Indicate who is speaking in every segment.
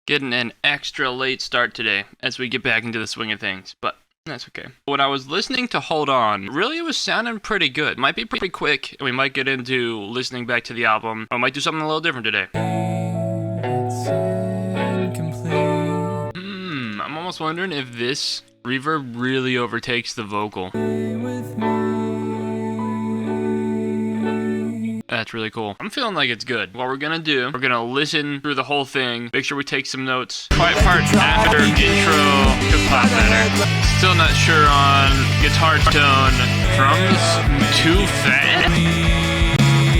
Speaker 1: Getting an extra late start today as we get back into the swing of things, but that's okay. When I was listening to Hold On, really it was sounding pretty good. Might be pretty quick, and we might get into listening back to the album. I might do something a little different today. I'm almost wondering if this reverb really overtakes the vocal. That's really cool. I'm feeling like it's good. What we're gonna do, we're gonna listen through the whole thing, make sure we take some notes. Quiet part after intro, could pop better. Still not sure on guitar tone. Drums too fast?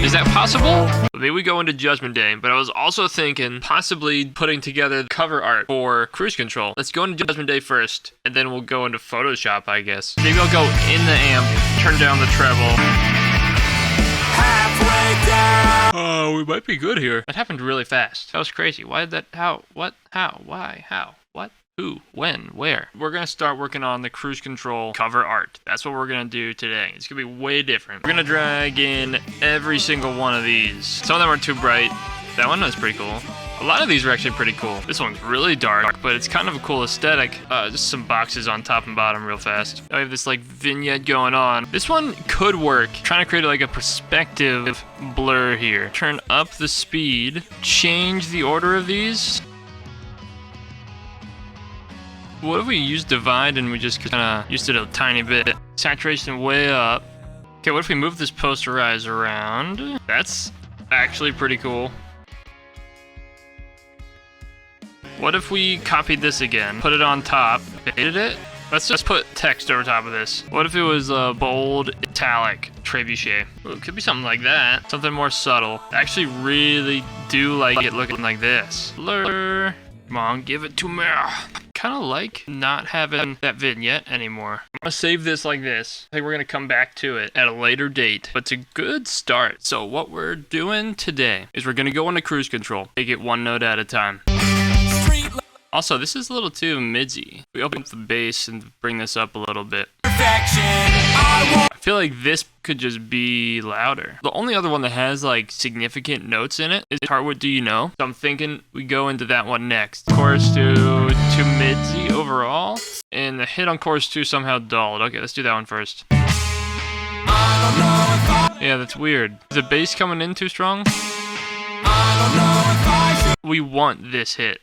Speaker 1: Is that possible? Maybe we go into Judgment Day, but I was also thinking possibly putting together cover art for Cruise Control. Let's go into Judgment Day first, and then we'll go into Photoshop, I guess. Maybe I'll go in the amp, turn down the treble. Oh, we might be good here. That happened really fast. That was crazy. Why did that? How? What? How? Why? How? What? Who? When? Where? We're going to start working on the Cruise Control cover art. That's what we're going to do today. It's going to be way different. We're going to drag in every single one of these. Some of them are too bright. That one was pretty cool. A lot of these are actually pretty cool. This one's really dark, but it's kind of a cool aesthetic. Just some boxes on top and bottom real fast. I have this like vignette going on. This one could work. Trying to create like a perspective blur here. Turn up the speed. Change the order of these. What if we use divide and we just kind of used it a tiny bit? Saturation way up. Okay, what if we move this posterize around? That's actually pretty cool. What if we copied this again, put it on top, faded it? Let's just put text over top of this. What if it was a bold, italic trebuchet? Ooh, it could be something like that. Something more subtle. I actually really do like it looking like this. Blur. Come on, give it to me. Kind of like not having that vignette anymore. I'm gonna save this like this. I think we're gonna come back to it at a later date, but it's a good start. So what we're doing today is we're gonna go into Cruise Control. Take it one note at a time. Also, this is a little too midsy. We open up the bass and bring this up a little bit. I feel like this could just be louder. The only other one that has like significant notes in it is Heart What Do You Know? So I'm thinking we go into that one next. Chorus 2 too midsy overall. And the hit on chorus 2 somehow dulled. Okay, let's do that one first. Yeah, that's weird. Is the bass coming in too strong? We want this hit.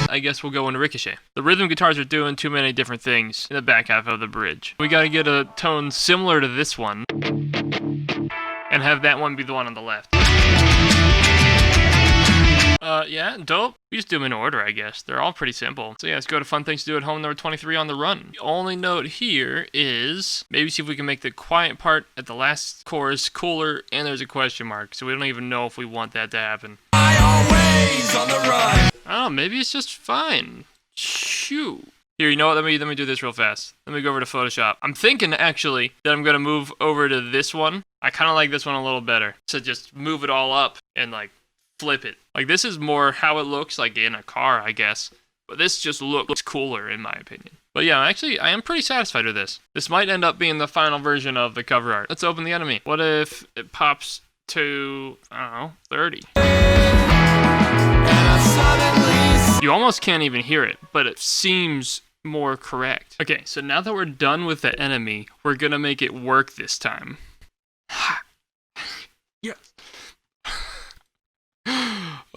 Speaker 1: I guess we'll go into Ricochet. The rhythm guitars are doing too many different things in the back half of the bridge. We gotta get a tone similar to this one and have that one be the one on the left. Yeah, dope. We just do them in order, I guess. They're all pretty simple. So yeah, let's go to Fun Things to Do at Home, number 23 on the run. The only note here is maybe see if we can make the quiet part at the last chorus cooler, and there's a question mark, so we don't even know if we want that to happen. Always on the run. I don't know, maybe it's just fine. Shoot. Here, you know what? Let me do this real fast. Let me go over to Photoshop. I'm thinking, actually, that I'm going to move over to this one. I kind of like this one a little better. So just move it all up and, like, flip it. Like, this is more how it looks, like, in a car, I guess. But this just looks cooler, in my opinion. But yeah, actually, I am pretty satisfied with this. This might end up being the final version of the cover art. Let's open the enemy. What if it pops to, I don't know, 30? You almost can't even hear it, but it seems more correct. Okay, so now that we're done with the enemy, we're gonna make it work this time. Yes.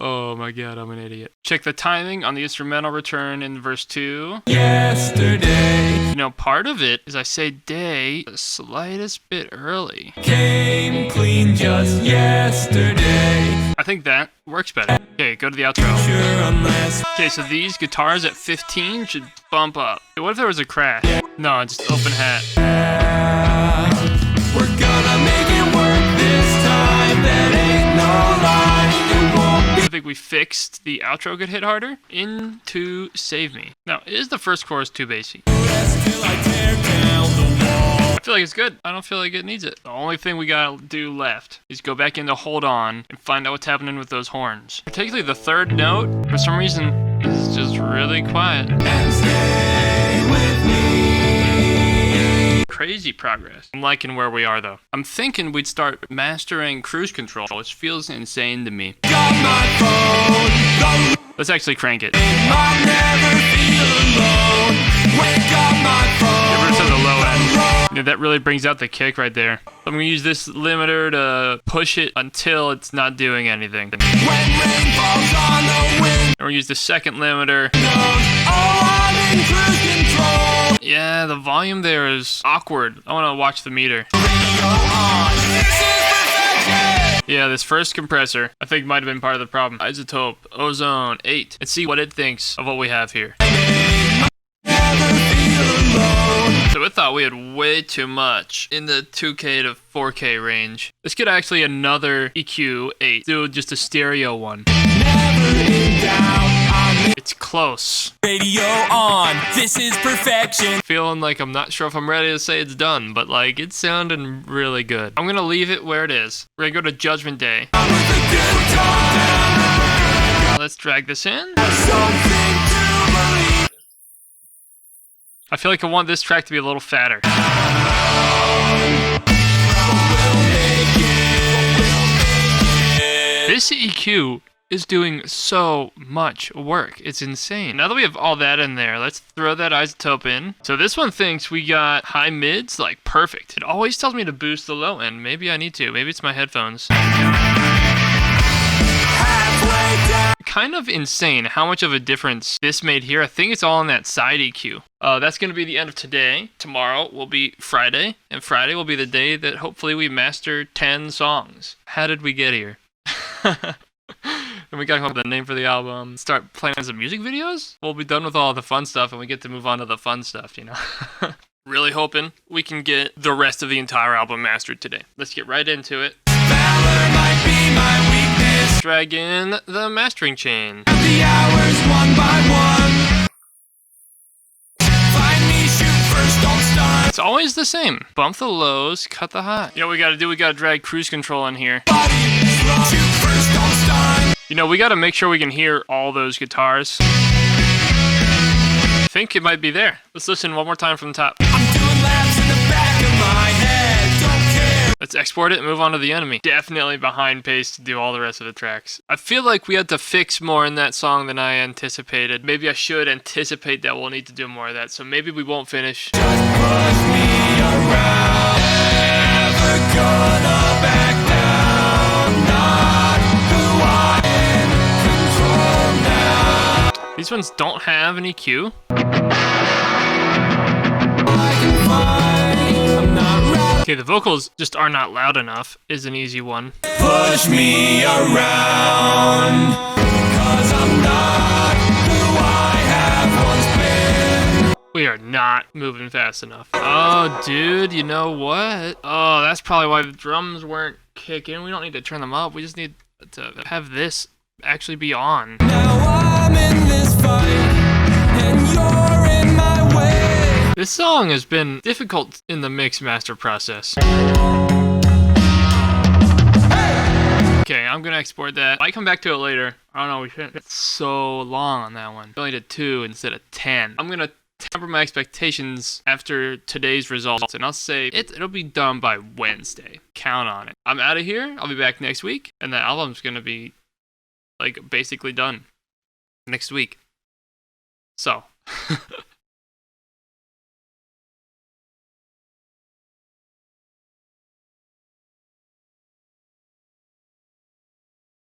Speaker 1: Oh my god, I'm an idiot. Check the timing on the instrumental return in verse 2. Yesterday. You know, part of it is I say day the slightest bit early. Came clean just yesterday. I think that works better. Okay, go to the outro. Okay, so these guitars at 15 should bump up. What if there was a crash? No, just open hat. We're gonna make it work this time. That ain't no lie. It won't be. I think we fixed the outro could hit harder. Into Save Me. Now, is the first chorus too bassy? I feel like it's good. I don't feel like it needs it. The only thing we gotta do left is go back into Hold On and find out what's happening with those horns. Particularly the third note, for some reason, is just really quiet. And stay with me. Crazy progress. I'm liking where we are though. I'm thinking we'd start mastering cruise control, which feels insane to me. Let's actually crank it. Give it to the low end. Yeah, that really brings out the kick right there. I'm gonna use this limiter to push it until it's not doing anything. And we'll use the second limiter. Yeah, the volume there is awkward. I wanna watch the meter. Yeah, this first compressor, I think might have been part of the problem. Isotope, ozone, 8. Let's see what it thinks of what we have here. So I thought we had way too much in the 2K to 4K range. Let's get actually another EQ 8. Do just a stereo one. It's close.
Speaker 2: Radio on. This is perfection.
Speaker 1: Feeling like I'm not sure if I'm ready to say it's done, but like it's sounding really good. I'm gonna leave it where it is. We're gonna go to Judgment Day. Let's drag this in. I feel like I want this track to be a little fatter. This EQ is doing so much work. It's insane. Now that we have all that in there, let's throw that isotope in. So this one thinks we got high mids, like perfect. It always tells me to boost the low end. Maybe I need to. Maybe it's my headphones. Kind of insane how much of a difference this made here. I think it's all in that side EQ. That's going to be the end of today. Tomorrow will be Friday, and Friday will be the day that hopefully we master 10 songs. How did we get here? And we gotta come up with a name for the album. Start planning some music videos? We'll be done with all the fun stuff and we get to move on to the fun stuff, you know? Really hoping we can get the rest of the entire album mastered today. Let's get right into it. Valor might be my weakness. Drag in the mastering chain. The hours one by one. Find me, shoot first, don't start. It's always the same. Bump the lows, cut the high. You know what we gotta do? We gotta drag cruise control in here. Shoot first, don't start. You know, we gotta make sure we can hear all those guitars. I think it might be there. Let's listen one more time from the top. I'm doing laps in the back of my head, don't care. Let's export it and move on to the enemy. Definitely behind pace to do all the rest of the tracks. I feel like we had to fix more in that song than I anticipated. Maybe I should anticipate that we'll need to do more of that, so maybe we won't finish. Just push me around, never gonna back down, not who I am. These ones don't have an EQ. Okay, the vocals just are not loud enough is an easy one. Push me around, 'cause I'm not who I have once been. We are not moving fast enough. Oh, dude, you know what? Oh, that's probably why the drums weren't kicking. We don't need to turn them up. We just need to have this actually be on. Now I'm in this fight, and you're in my way. This song has been difficult in the mix master process. Okay, I'm gonna export that. I come back to it later. I don't know, we spent so long on that one. We only did 2 instead of 10. I'm gonna temper my expectations after today's results, and I'll say it'll be done by Wednesday. Count on it. I'm out of here. I'll be back next week, and the album's gonna be like basically done next week. So